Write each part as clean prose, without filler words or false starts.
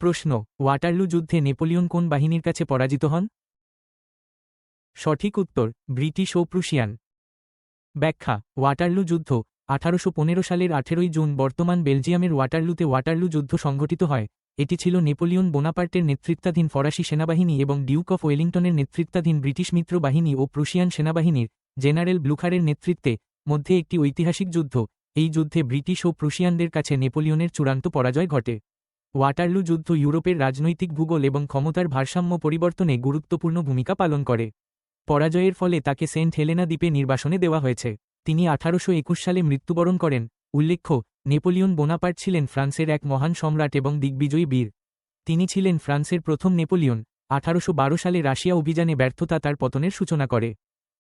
প্রশ্ন, ওয়াটারলু যুদ্ধে নেপোলিয়ন কোন বাহিনীর কাছে পরাজিত হন? সঠিক উত্তর, ব্রিটিশ ও প্রুশিয়ান। ব্যাখ্যা, ওয়াটারলু যুদ্ধ 1815 সালের 18 জুন বর্তমান বেলজিয়ামের ওয়াটারলুতে ওয়াটারলু যুদ্ধ সংঘটিত হয়। এটি ছিল নেপোলিয়ন বোনাপার্টের নেতৃত্বাধীন ফরাসি সেনাবাহিনী এবং ডিউক অফ ওয়েলিংটনের নেতৃত্বাধীন ব্রিটিশ মিত্র বাহিনী ও প্রুশিয়ান সেনাবাহিনীর জেনারেল ব্লুখারের নেতৃত্বে মধ্যে একটি ঐতিহাসিক যুদ্ধ। এই যুদ্ধে ব্রিটিশ ও প্রুশিয়ানদের কাছে নেপোলিয়নের চূড়ান্ত পরাজয় ঘটে। ওয়াটারলু যুদ্ধ ইউরোপের রাজনৈতিক ভূগোল এবং ক্ষমতার ভারসাম্য পরিবর্তনে গুরুত্বপূর্ণ ভূমিকা পালন করে। পরাজয়ের ফলে তাকে সেন্ট হেলেনা দ্বীপে নির্বাসনে দেওয়া হয়েছে। তিনি 1821 সালে মৃত্যুবরণ করেন। উল্লেখ্য, নেপোলিয়ন বোনাপার্ট ছিলেন ফ্রান্সের এক মহান সম্রাট এবং দিগ্বিজয়ী বীর। তিনি ছিলেন ফ্রান্সের প্রথম নেপোলিয়ন। 1812 সালে রাশিয়া অভিযানে ব্যর্থতা তার পতনের সূচনা করে।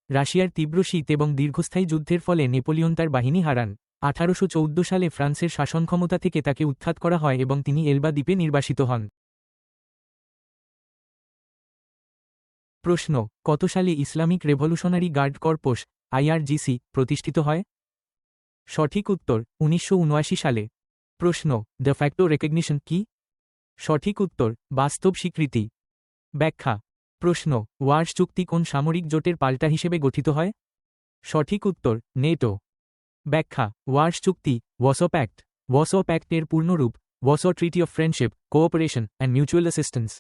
রাশিয়ার তীব্র শীত এবং দীর্ঘস্থায়ী যুদ্ধের ফলে নেপোলিয়ন তার বাহিনী হারান। 1814 সালে ফ্রান্সের শাসনক্ষমতা থেকে তাকে উৎখাত করা হয় এবং তিনি এলবা দ্বীপে নির্বাসিত হন। প্রশ্ন, কত সালে Islamic Revolutionary Guard Corps IRGC প্রতিষ্ঠিত হয়? সঠিক উত্তর, 1979 সালে। প্রশ্ন, দ্য ফ্যাক্টো রেকগনিশন কি? সঠিক উত্তর, বাস্তব স্বীকৃতি। ব্যাখ্যা, প্রশ্ন, ওয়ার্স চুক্তি কোন সামরিক জোটের পাল্টা হিসেবে গঠিত হয়? সঠিক উত্তর, নেটো। ব্যাখ্যা, ওয়ার্স চুক্তি ওয়ারসো প্যাক্ট। ওয়ারসো প্যাক্টের পূর্ণরূপ Warsaw treaty of friendship, cooperation and mutual assistance.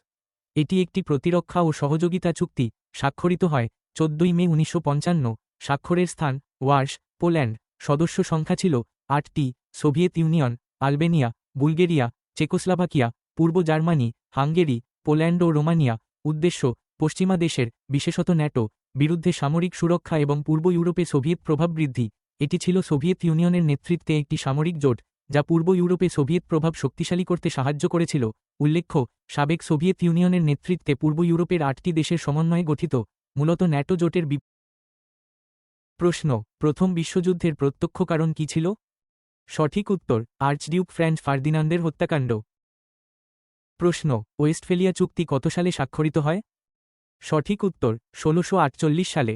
এটি একটি প্রতিরক্ষা ও সহযোগিতা চুক্তি, স্বাক্ষরিত হয় 14 মে 1955। স্বাক্ষরের স্থান ওয়ার্স, পোল্যান্ড। সদস্য সংখ্যা ছিল 8টি। Soviet union, Albania, Bulgaria, Czechoslovakia, পূর্ব জার্মানি, হাঙ্গেরি, পোল্যান্ড ও রোমানিয়া। উদ্দেশ্য, পশ্চিমা দেশের, বিশেষত ন্যাটো বিরুদ্ধে সামরিক সুরক্ষা এবং পূর্ব ইউরোপে সোভিয়েত প্রভাব বৃদ্ধি। এটি ছিল সোভিয়েত ইউনিয়নের নেতৃত্বে একটি সামরিক জোট, যা পূর্ব ইউরোপে সোভিয়েত প্রভাব শক্তিশালী করতে সাহায্য করেছিল। উল্লেখ্য, সাবেক সোভিয়েত ইউনিয়নের নেতৃত্বে পূর্ব ইউরোপের 8টি দেশের সমন্বয়ে গঠিত মূলত ন্যাটো জোটের। প্রশ্ন, প্রথম বিশ্বযুদ্ধের প্রত্যক্ষ কারণ কি ছিল? সঠিক উত্তর, আর্চডিউক ফ্রান্জ ফার্দিনান্দের হত্যাকাণ্ড। প্রশ্ন, ওয়েস্টফেলিয়া চুক্তি কত সালে স্বাক্ষরিত হয়? সঠিক উত্তর, 1648 সালে।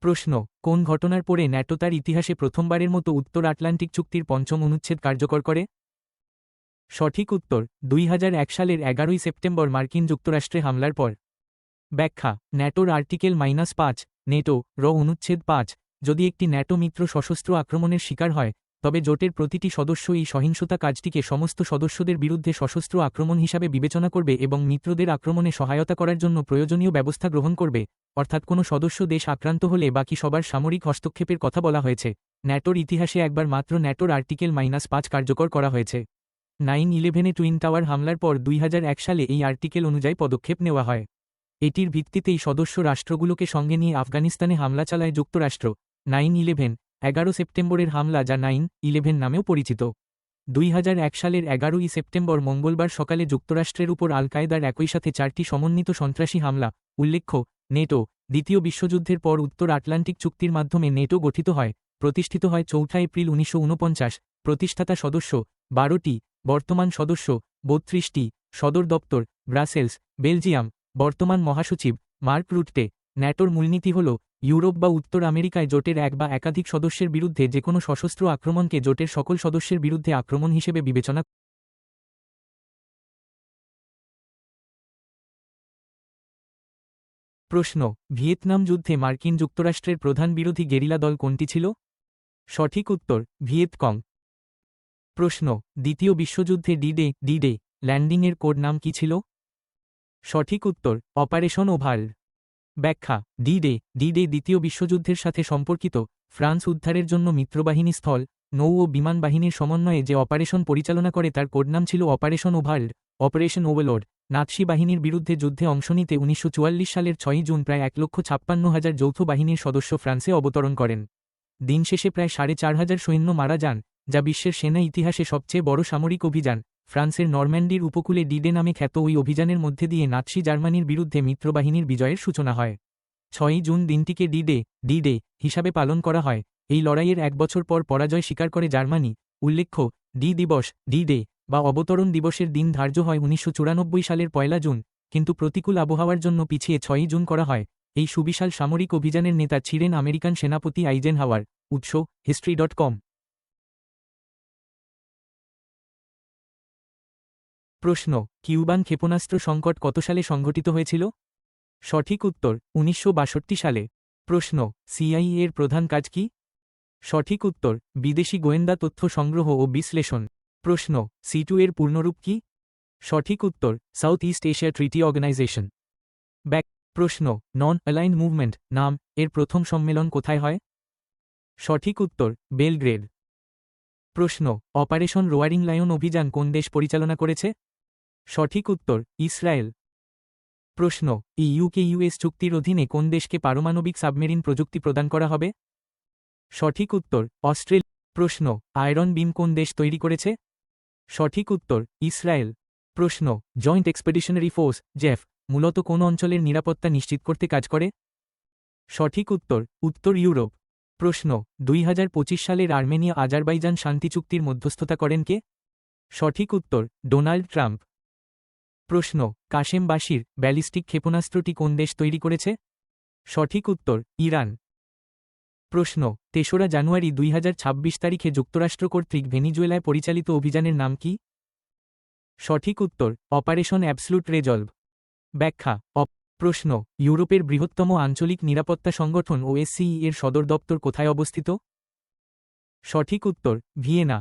প্রশ্ন, কোন ঘটনার পরে ন্যাটো তার ইতিহাসে প্রথমবারের মতো উত্তর আটলান্টিক চুক্তির 5ম অনুচ্ছেদ কার্যকর করে? সঠিক উত্তর, 2001 সালের 11 সেপ্টেম্বর মার্কিন যুক্তরাষ্ট্রে হামলার পর। ব্যাখ্যা, ন্যাটোর আর্টিকেল -5 নেটো অনুচ্ছেদ 5। যদি একটি ন্যাটো মিত্র সশস্ত্র আক্রমণের শিকার হয়, তবে জোটের প্রতিটি সদস্য এই সহিংসতা কাজটিকে সমস্ত সদস্যদের বিরুদ্ধে সশস্ত্র আক্রমণ হিসাবে বিবেচনা করবে এবং মিত্রদের আক্রমণে সহায়তা করার জন্য প্রয়োজনীয় ব্যবস্থা গ্রহণ করবে। অর্থাৎ কোনো সদস্য দেশ আক্রান্ত হলে বাকি সবার সামরিক হস্তক্ষেপের কথা বলা হয়েছে। ন্যাটোর ইতিহাসে একবার মাত্র ন্যাটোর আর্টিকেল -5 কার্যকর করা হয়েছে। 9/11 টুইন টাওয়ার হামলার পর 2001 সালে এই আর্টিকেল অনুযায়ী পদক্ষেপ নেওয়া হয়। এটির ভিত্তিতেই সদস্য রাষ্ট্রগুলোকে সঙ্গে নিয়ে আফগানিস্তানে হামলা চালায় যুক্তরাষ্ট্র। 9/11 11 সেপ্টেম্বরের হামলা, যা 9/11 নামেও পরিচিত। 2001 সালের 11 সেপ্টেম্বর মঙ্গলবার সকালে যুক্তরাষ্ট্রের উপর আল কায়েদার একই সাথে 4টি সমন্বিত সন্ত্রাসী হামলা। উল্লেখ্য, নেটো দ্বিতীয় বিশ্বযুদ্ধের পর উত্তর আটলান্টিক চুক্তির মাধ্যমে নেটো গঠিত হয়। প্রতিষ্ঠিত হয় 4 এপ্রিল 1949। প্রতিষ্ঠাতা সদস্য 12টি, বর্তমান সদস্য 32টি। সদর দপ্তর ব্রাসেলস, বেলজিয়াম। বর্তমান মহাসচিব মার্ক রুটে। ন্যাটোর মূলনীতি হল, ইউরোপ বা উত্তর আমেরিকায় জোটের এক বা একাধিক সদস্যের বিরুদ্ধে যে কোনো সশস্ত্র আক্রমণকে জোটের সকল সদস্যের বিরুদ্ধে আক্রমণ হিসেবে বিবেচনা। প্রশ্ন, ভিয়েতনাম যুদ্ধে মার্কিন যুক্তরাষ্ট্রের প্রধান বিরোধী গেরিলা দল কোনটি ছিল? সঠিক উত্তর, ভিয়েতকং। প্রশ্ন, দ্বিতীয় বিশ্বযুদ্ধে ডি-ডে ল্যান্ডিংয়ের কোড নাম কি ছিল? সঠিক উত্তর, অপারেশন ওভাল। ব্যাখ্যা, ডি-ডে দ্বিতীয় বিশ্বযুদ্ধের সাথে সম্পর্কিত। ফ্রান্স উদ্ধারের জন্য মিত্রবাহিনী স্থল, নৌ ও বিমান বাহিনীর সমন্বয়ে যে অপারেশন পরিচালনা করে তার কোডনাম ছিল অপারেশন ওভাল্ড, অপারেশন ওভারলোড। নাৎসি বাহিনীর বিরুদ্ধে যুদ্ধে অংশ নিতে 1944 সালের 6 জুন প্রায় 1,56,000 যৌথ বাহিনীর সদস্য ফ্রান্সে অবতরণ করেন। দিন শেষে প্রায় 4,500 সৈন্য মারা যান, যা বিশ্বের সেনা ইতিহাসে সবচেয়ে বড় সামরিক অভিযান। ফ্রান্সের নরম্যান্ডির উপকূলে ডি-ডে নামে খ্যাত ওই অভিযানের মধ্যে দিয়ে নাৎসি জার্মানির বিরুদ্ধে মিত্রবাহিনীর বিজয়ের সূচনা হয়। 6 জুন দিনটিকে ডি-ডে হিসাবে পালন করা হয়। এই লড়াইয়ের 1 বছর পর পরাজয় স্বীকার করে জার্মানি। উল্লেখ্য, দিবস ডি-ডে বা অবতরণ দিবসের দিন ধার্য হয় 1994 সালের 1 জুন, কিন্তু প্রতিকূল আবহাওয়ার জন্য পিছিয়ে 6 জুন করা হয়। এই সুবিশাল সামরিক অভিযানের নেতা ছিলেন আমেরিকান সেনাপতি আইজেনহাওয়ার। উৎস, history.com। প্রশ্ন কিউবান ক্ষেপণাস্ত্র সংকট কত সালে সংঘটিত হয়েছিল? সঠিক উত্তর 1962 সালে। প্রশ্ন সিআইএ এর প্রধান কাজ কি? সঠিক উত্তর বিদেশি গোয়েন্দা তথ্য সংগ্রহ ও বিশ্লেষণ। প্রশ্ন C2 এর পূর্ণরূপ কি? সঠিক উত্তর south east Asia treaty organization. প্রশ্ন নন অ্যালাইন্ড মুভমেন্ট নাম এর প্রথম সম্মেলন কোথায় হয়? সঠিক উত্তর বেলগ্রেড। প্রশ্ন অপারেশন রোয়ারিং লায়ন অভিযান কোন দেশ পরিচালনা করেছে? সঠিক উত্তর ইসরায়েল। প্রশ্ন ইউকে-ইউএস চুক্তির অধীনে কোন দেশকে পারমাণবিক সাবমেরিন প্রযুক্তি প্রদান করা হবে? সঠিক উত্তর অস্ট্রেলিয়া। প্রশ্ন আয়রন বিম কোন দেশ তৈরি করেছে? সঠিক উত্তর ইসরায়েল। প্রশ্ন জয়েন্ট এক্সপেডিশনারি ফোর্স জেফ মূলত কোন অঞ্চলের নিরাপত্তা নিশ্চিত করতে কাজ করে? সঠিক উত্তর উত্তর ইউরোপ। প্রশ্ন 2025 সালের আর্মেনিয়া আজারবাইজান শান্তি চুক্তির মধ্যস্থতা করেন কে? সঠিক উত্তর ডোনাল্ড ট্রাম্প। প্রশ্ন কাশেম বাশির ব্যালিস্টিক ক্ষেপণাস্ত্রটি কোন দেশ তৈরি করেছে? সঠিক উত্তর ইরান। প্রশ্ন 3রা জানুয়ারি 2026 তারিখে যুক্তরাষ্ট্র কর্তৃক ভেনিজুয়েলায় পরিচালিত অভিযানের নাম কি? সঠিক উত্তর অপারেশন অ্যাবসলুট রেজলভ। ব্যাখ্যা প্রশ্ন ইউরোপের বৃহত্তম আঞ্চলিক নিরাপত্তা সংগঠন OSCE এর সদর দপ্তর কোথায় অবস্থিত? সঠিক উত্তর ভিয়েনা।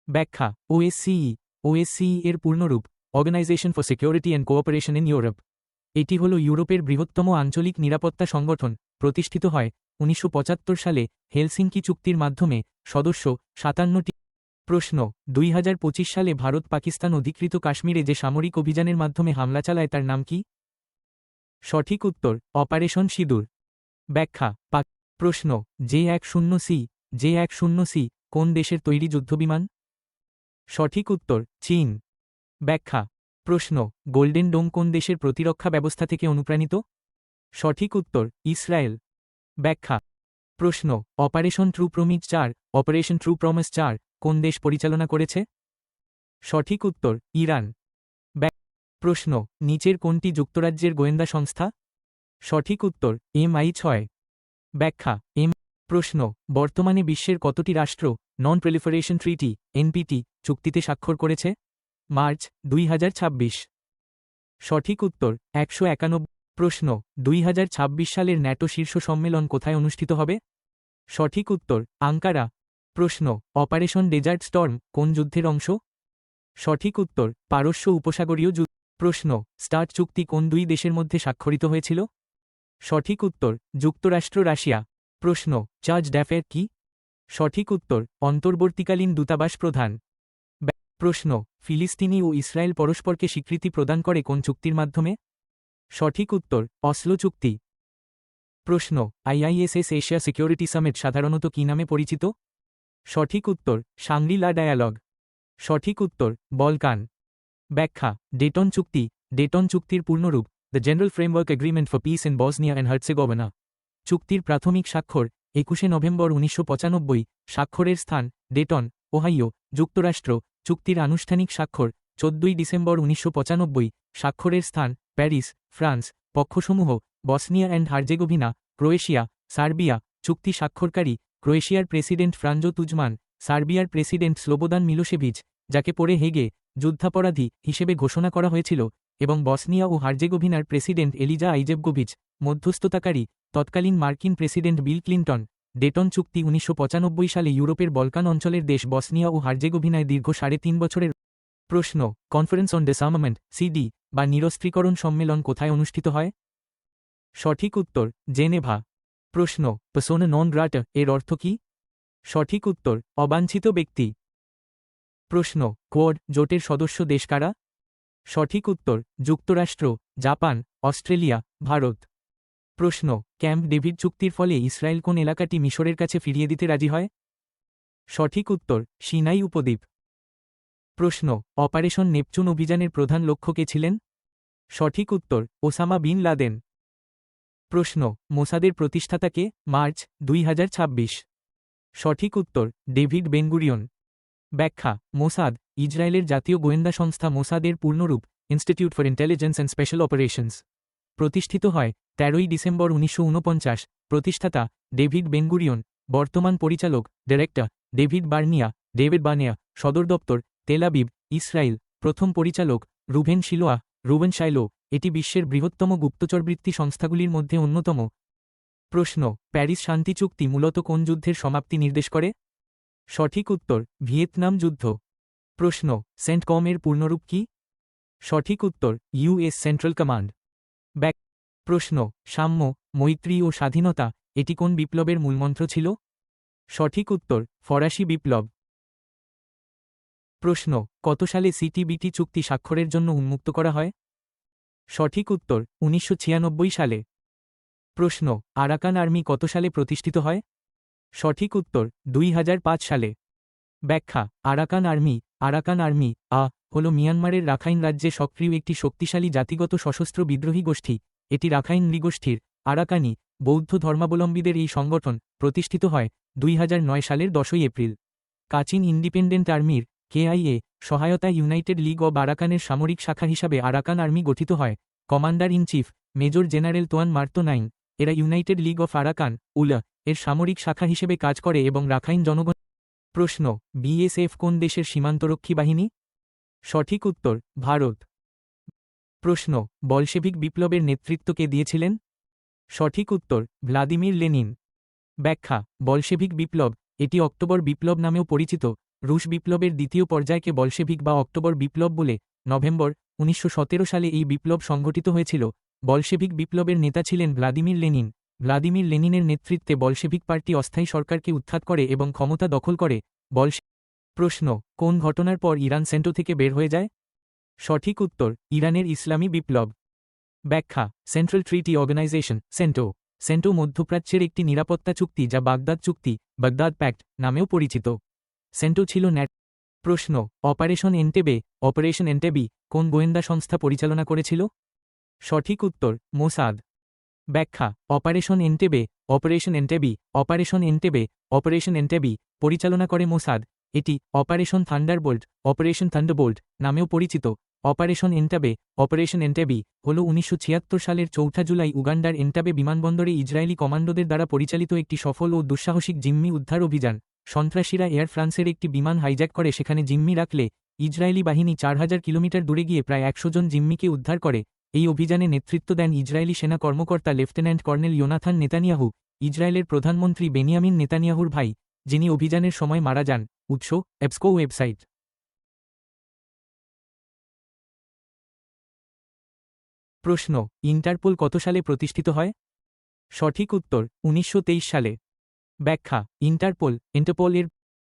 ব্যাখ্যা OSCE এর পূর্ণরূপ organisation for security and cooperation in Europe. এটি হল ইউরোপের বৃহত্তম আঞ্চলিক নিরাপত্তা সংগঠন। প্রতিষ্ঠিত হয় 1975 সালে হেলসিঙ্কি চুক্তির মাধ্যমে। সদস্য 57টি। প্রশ্ন 2025 সালে ভারত পাকিস্তান অধিকৃত কাশ্মীরে যে সামরিক অভিযানের মাধ্যমে হামলা চালায় তার নাম কি? সঠিক উত্তর অপারেশন সিঁদুর। ব্যাখ্যা প্রশ্ন J-10C কোন দেশের তৈরি যুদ্ধবিমান? সঠিক উত্তর চীন। ব্যাখ্যা প্রশ্ন গোল্ডেন ডোম কোন দেশের প্রতিরক্ষা ব্যবস্থা থেকে অনুপ্রাণিত? সঠিক উত্তর ইসরায়েল। ব্যাখ্যা প্রশ্ন operation true promise 4 operation true promise 4 কোন দেশ পরিচালনা করেছে? সঠিক উত্তর ইরান। প্রশ্ন নিচের কোনটি যুক্তরাজ্যের গোয়েন্দা সংস্থা? সঠিক উত্তর MI6। ব্যাখ্যা প্রশ্ন বর্তমানে বিশ্বের কতটি রাষ্ট্র নন প্রিলিফারেশন ট্রিটি NPT চুক্তিতে স্বাক্ষর করেছে? মার্চ 2026। সঠিক উত্তর 191। প্রশ্ন 2026 সালের ন্যাটো শীর্ষ সম্মেলন কোথায় অনুষ্ঠিত হবে? সঠিক উত্তর আঙ্কারা। প্রশ্ন অপারেশন ডেজার্ট স্টর্ম কোন যুদ্ধের অংশ? সঠিক উত্তর পারস্য উপসাগরীয় যুদ্ধ। প্রশ্ন স্টার্ট চুক্তি কোন দুই দেশের মধ্যে স্বাক্ষরিত হয়েছিল? সঠিক উত্তর যুক্তরাষ্ট্র রাশিয়া। প্রশ্ন চার্জ ড্যাফের কি? সঠিক উত্তর অন্তর্বর্তীকালীন দূতাবাস প্রধান। প্রশ্ন ফিলিস্তিনি ও ইসরায়েল পরস্পরকে স্বীকৃতি প্রদান করে কোন চুক্তির মাধ্যমে? সঠিক উত্তর অসলো চুক্তি। প্রশ্ন IISS এশিয়া সিকিউরিটি সামিট সাধারণত কী নামে পরিচিত? সঠিক উত্তর শাংরি-লা ডায়ালগ। সঠিক উত্তর বলকান। ব্যাখ্যা ডেটন চুক্তির পূর্ণরূপ the general framework agreement for peace in Bosnia and Herzegovina. চুক্তির প্রাথমিক স্বাক্ষর 21 নভেম্বর 1995। স্বাক্ষরের স্থান ডেটন, ওহাইও, যুক্তরাষ্ট্র। চুক্তির আনুষ্ঠানিক স্বাক্ষর 14 ডিসেম্বর 1995। স্বাক্ষরের স্থান প্যারিস, ফ্রান্স। পক্ষসমূহ Bosnia and Herzegovina, Croatia, Serbia. চুক্তি স্বাক্ষরকারী ক্রোয়েশিয়ার প্রেসিডেন্ট ফ্রাঞ্জো তুজমান, সার্বিয়ার প্রেসিডেন্ট স্লোবোদান মিলোসেভিচ, যাকে পরে হেগে যুদ্ধাপরাধী হিসেবে ঘোষণা করা হয়েছিল, এবং বসনিয়া ও হার্জেগোভিনার প্রেসিডেন্ট এলিজা আইজেভগোভিচ, মধ্যস্থতাকারী তৎকালীন মার্কিন প্রেসিডেন্ট বিল ক্লিন্টন। ডেটন চুক্তি 1995 সালে ইউরোপের বলকান অঞ্চলের দেশ বসনিয়া ও হার্জেগোভিনায় দীর্ঘ 3.5 বছরের। প্রশ্ন কনফারেন্স অন ডিসআর্মামেন্ট CD বা নিরস্ত্রীকরণ সম্মেলন কোথায় অনুষ্ঠিত হয়? সঠিক উত্তর জেনেভা। প্রশ্ন পার্সোনা নন গ্রাটা এর অর্থ কি? সঠিক উত্তর অবাঞ্ছিত ব্যক্তি। প্রশ্ন কোয়াড জোটের সদস্য দেশ কারা? সঠিক উত্তর যুক্তরাষ্ট্র, জাপান, অস্ট্রেলিয়া, ভারত। প্রশ্ন ক্যাম্প ডেভিড চুক্তির ফলে ইসরায়েল কোন এলাকাটি মিশরের কাছে ফিরিয়ে দিতে রাজি হয়? সঠিক উত্তর সিনাই উপদ্বীপ। প্রশ্ন অপারেশন নেপচুন অভিযানের প্রধান লক্ষ্য কে ছিলেন? সঠিক উত্তর ওসামা বিন লাদেন। প্রশ্ন মোসাদের প্রতিষ্ঠাতা কে? মার্চ 2026। সঠিক উত্তর ডেভিড বেনগুরিয়ন। ব্যাখ্যা মোসাদ ইসরায়েলের জাতীয় গোয়েন্দা সংস্থা মোসাদের পূর্ণরূপ institute for intelligence and special operations. প্রতিষ্ঠিত হয় 13 ডিসেম্বর 1949। প্রতিষ্ঠাতা ডেভিড বেনগুরিয়ন। বর্তমান পরিচালক ডিরেক্টর ডেভিড বার্নিয়া। সদর দপ্তর তেল আবিব, ইসরায়েল। প্রথম পরিচালক রুভেন শিলোয়া, রুবেন শাইলো, এটি বিশ্বের বৃহত্তম গুপ্তচরবৃত্তি সংস্থাগুলির মধ্যে অন্যতম। প্রশ্ন, প্যারিস শান্তি চুক্তি মূলত কোন যুদ্ধের সমাপ্তি নির্দেশ করে? সঠিক উত্তর, ভিয়েতনাম যুদ্ধ। প্রশ্ন, সেন্টকম এর পূর্ণরূপ কি? সঠিক উত্তর, ইউএস সেন্ট্রাল কমান্ড। প্রশ্ন, সাম্য, মৈত্রী ও স্বাধীনতা, এটি কোন বিপ্লবের মূলমন্ত্র ছিল? সঠিক উত্তর, ফরাসি বিপ্লব। প্রশ্ন, কত সালে সিটিবিটি চুক্তি স্বাক্ষরের জন্য উন্মুক্ত করা হয়? সঠিক উত্তর, 1996 সালে। প্রশ্ন, আরাকান আর্মি কত সালে প্রতিষ্ঠিত হয়? সঠিক উত্তর, 2005 সালে। ব্যাখ্যা, আরাকান আর্মি হল মিয়ানমারের রাখাইন রাজ্যে সক্রিয় একটি শক্তিশালী জাতিগত সশস্ত্র বিদ্রোহী গোষ্ঠী। এটি রাখাইন নৃগোষ্ঠীর আরাকানি বৌদ্ধ ধর্মাবলম্বীদের এই সংগঠন প্রতিষ্ঠিত হয় 2009 সালের 10 এপ্রিল। কাচিন ইন্ডিপেন্ডেন্ট আর্মির KIA সহায়তায় ইউনাইটেড লিগ অব আরাকানের সামরিক শাখা হিসাবে আরাকান আর্মি গঠিত হয়। Commander in chief major general Twan Mrat Naing. এরা United League of Arakan ULA এর সামরিক শাখা হিসেবে কাজ করে এবং রাখাইন জনগণ। প্রশ্ন, BSF কোন দেশের সীমান্তরক্ষী বাহিনী? সঠিক উত্তর, ভারত। প্রশ্ন, বলশেভিক বিপ্লবের নেতৃত্ব কে দিয়েছিলেন? সঠিক উত্তর, ভ্লাদিমির লেনিন। ব্যাখ্যা, বলশেভিক বিপ্লব, এটি অক্টোবর বিপ্লব নামেও পরিচিত। রুশ বিপ্লবের দ্বিতীয় পর্যায়কে বলশেভিক বা অক্টোবর বিপ্লব বলে। নভেম্বর 1917 সালে এই বিপ্লব সংঘটিত হয়েছিল। বলশেভিক বিপ্লবের নেতা ছিলেন ভ্লাদিমির লেনিন। ভ্লাদিমির লেনিনের নেতৃত্বে বলশেভিক পার্টি অস্থায়ী সরকারকে উৎখাত করে এবং ক্ষমতা দখল করে। প্রশ্ন, কোন ঘটনার পর ইরান সেন্টো থেকে বের হয়ে যায়? সঠিক উত্তর, ইরানের ইসলামী বিপ্লব। ব্যাখ্যা, সেন্ট্রাল ট্রিটি অর্গানাইজেশন সেন্টো মধ্যপ্রাচ্যের একটি নিরাপত্তা চুক্তি যা বাগদাদ চুক্তি বাগদাদ প্যাক্ট নামেও পরিচিত। সেন্টো ছিল প্রশ্ন, অপারেশন এন্টেবে কোন গোয়েন্দা সংস্থা পরিচালনা করেছিল? সঠিক উত্তর, মোসাদ। ব্যাখ্যা, অপারেশন এন্টেবে পরিচালনা করে মোসাদ। এটি অপারেশন থান্ডারবোল্ট নামেও পরিচিত। অপারেশন এন্টেবে হল 1976 সালের 4 জুলাই উগান্ডার এন্টাবে বিমানবন্দরে ইসরায়েলি কমান্ডোদের দ্বারা পরিচালিত একটি সফল ও দুঃসাহসিক জিম্মি উদ্ধার অভিযান। সন্ত্রাসীরা এয়ার ফ্রান্সের একটি বিমান হাইজ্যাক করে সেখানে জিম্মি রাখলে ইসরায়েলি বাহিনী 4000 কিলোমিটার দূরে গিয়ে প্রায় 100 জন জিম্মিকে উদ্ধার করে। এই অভিযানে নেতৃত্ব দেন ইসরায়েলি সেনা কর্মকর্তা লেফটেন্যান্ট কর্নেল ইয়োনাথান নেতানিয়াহু, ইসরায়েলের প্রধানমন্ত্রী বেনিয়ামিন নেতানিয়াহুর ভাই, যিনি অভিযানের সময় মারা যান। উৎস, এপসকো ওয়েবসাইট। প্রশ্ন, ইন্টারপোল কত সালে প্রতিষ্ঠিত হয়? সঠিক উত্তর, 1923 সালে। ব্যাখ্যা, ইন্টারপোল এর